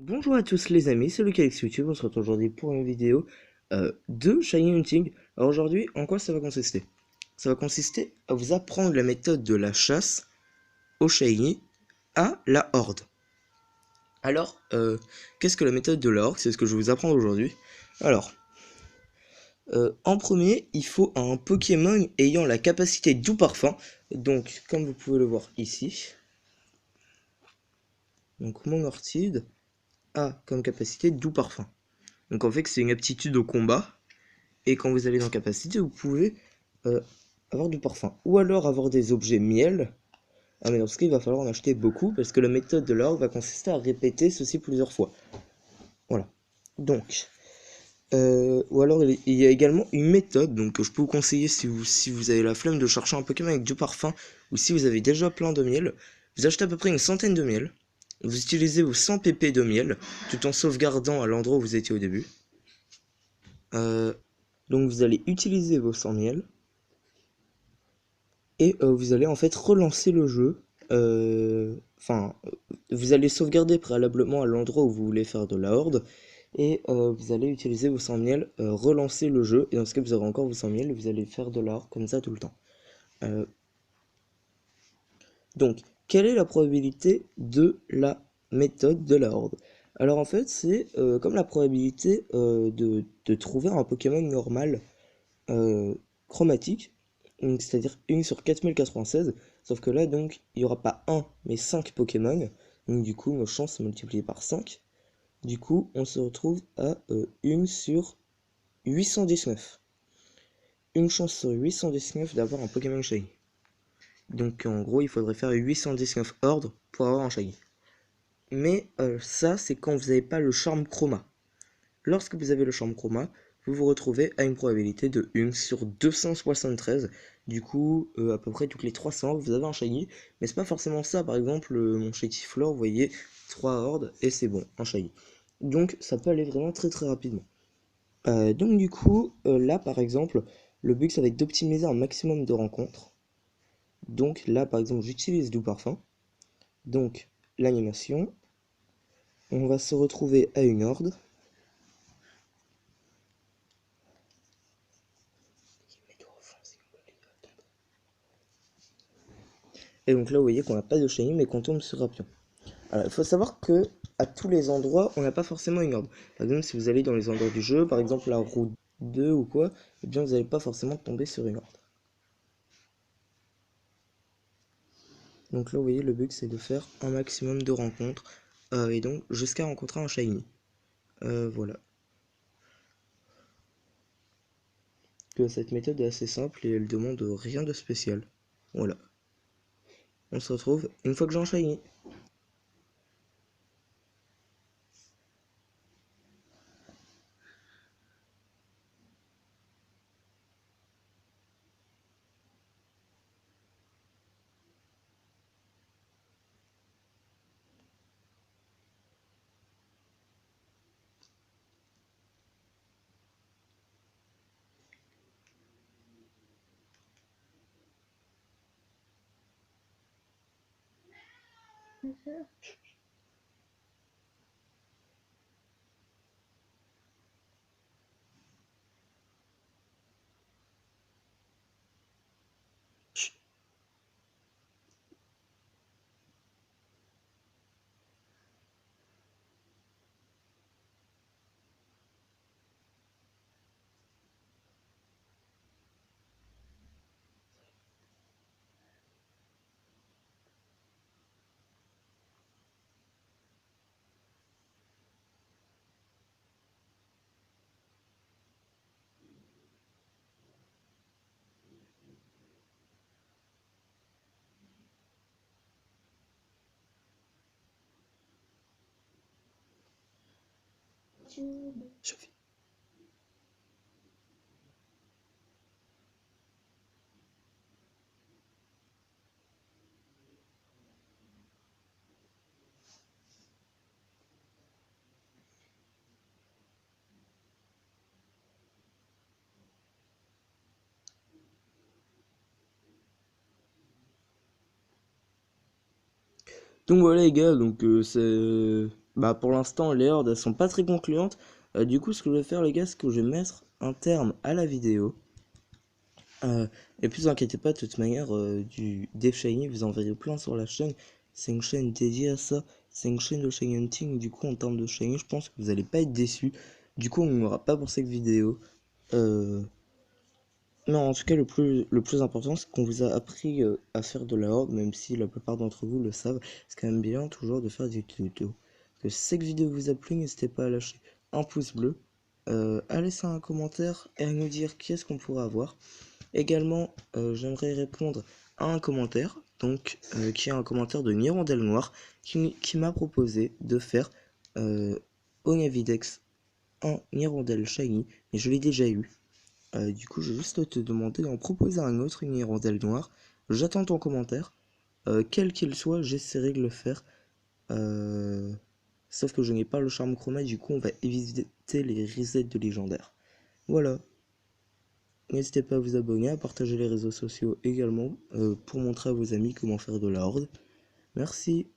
Bonjour à tous les amis, c'est Lucas YouTube, on se retrouve aujourd'hui pour une vidéo de Shiny Hunting. Alors aujourd'hui, en quoi ça va consister? Ça va consister à vous apprendre la méthode de la chasse au Shiny à la Horde. Alors, qu'est-ce que la méthode de la Horde? C'est ce que je vais vous apprendre aujourd'hui. Alors, en premier, il faut un Pokémon ayant la capacité Doux Parfum. Donc, comme vous pouvez le voir ici, donc mon Orchid a comme capacité Doux Parfum. Donc en fait, c'est une aptitude au combat. Et quand vous allez dans capacité, vous pouvez avoir du parfum. Ou alors avoir des objets miel. Ah mais dans ce cas, il va falloir en acheter beaucoup parce que la méthode de l'orgue va consister à répéter ceci plusieurs fois. Voilà. Donc, ou alors il y a également une méthode donc que je peux vous conseiller si vous avez la flemme de chercher un Pokémon avec du parfum ou si vous avez déjà plein de miel. Vous achetez à peu près une centaine de miel. Vous utilisez vos 100 pp de miel tout en sauvegardant à l'endroit où vous étiez au début. Donc vous allez utiliser vos 100 miel et vous allez en fait relancer le jeu. Enfin, vous allez sauvegarder préalablement à l'endroit où vous voulez faire de la horde et vous allez utiliser vos 100 miel, relancer le jeu et dans ce cas vous aurez encore vos 100 miel et vous allez faire de la horde comme ça tout le temps. Donc, quelle est la probabilité de la méthode de la horde? Alors en fait, c'est comme la probabilité de trouver un Pokémon normal chromatique, c'est-à-dire 1 sur 4096, sauf que là donc il n'y aura pas 1 mais 5 Pokémon, donc du coup nos chances sont multipliées par 5, du coup on se retrouve à 1 sur 819. Une chance sur 819 d'avoir un Pokémon Shiny. Donc en gros il faudrait faire 819 ordres pour avoir un Shiny. Mais ça c'est quand vous n'avez pas le charme chroma. Lorsque vous avez le charme chroma, vous vous retrouvez à une probabilité de 1 sur 273. Du coup, à peu près toutes les 300, vous avez un shiny. Mais c'est pas forcément ça. Par exemple, mon Chétiflore, vous voyez, 3 hordes et c'est bon, un shiny. Donc ça peut aller vraiment très très rapidement. Donc du coup, là par exemple, le but ça va être d'optimiser un maximum de rencontres. Donc là par exemple, j'utilise Doux Parfum. Donc l'animation, on va se retrouver à une horde. Et donc là, vous voyez qu'on n'a pas de shiny, mais qu'on tombe sur Rapion. Alors, il faut savoir que à tous les endroits, on n'a pas forcément une horde. Par exemple, si vous allez dans les endroits du jeu, par exemple la route 2 ou quoi, eh bien vous n'allez pas forcément tomber sur une horde. Donc là, vous voyez, le but c'est de faire un maximum de rencontres, et donc jusqu'à rencontrer un shiny. Voilà. Que cette méthode est assez simple et elle demande rien de spécial. Voilà. On se retrouve une fois que j'ai un shiny. Je fais. Donc voilà les gars, donc c'est Bah pour l'instant les hordes elles sont pas très concluantes. Du coup ce que je vais faire les gars, c'est que je vais mettre un terme à la vidéo. Et puis vous inquiétez pas, de toute manière, du Dev Shiny, vous en verrez plein sur la chaîne. C'est une chaîne dédiée à ça. C'est une chaîne de Shiny Hunting. Du coup, en termes de Shiny, je pense que vous allez pas être déçus. Du coup, on n'aura pas pour cette vidéo. Euh... Mais en tout cas, le plus important, c'est qu'on vous a appris à faire de la horde, même si la plupart d'entre vous le savent. C'est quand même bien toujours de faire des tutos. Que si cette vidéo vous a plu, n'hésitez pas à lâcher un pouce bleu, à laisser un commentaire et à nous dire qui est-ce qu'on pourrait avoir. Également, j'aimerais répondre à un commentaire, donc qui est un commentaire de Nirondelle Noire, qui m'a proposé de faire au Navidex un Nirondelle Shiny, mais je l'ai déjà eu. Du coup, je vais juste te demander d'en proposer un autre, une Nirondelle Noire. J'attends ton commentaire. Quel qu'il soit, j'essaierai de le faire. Euh, Sauf que je n'ai pas le charme chroma, du coup, on va éviter les resets de légendaire. Voilà. N'hésitez pas à vous abonner, à partager les réseaux sociaux également pour montrer à vos amis comment faire de la horde. Merci.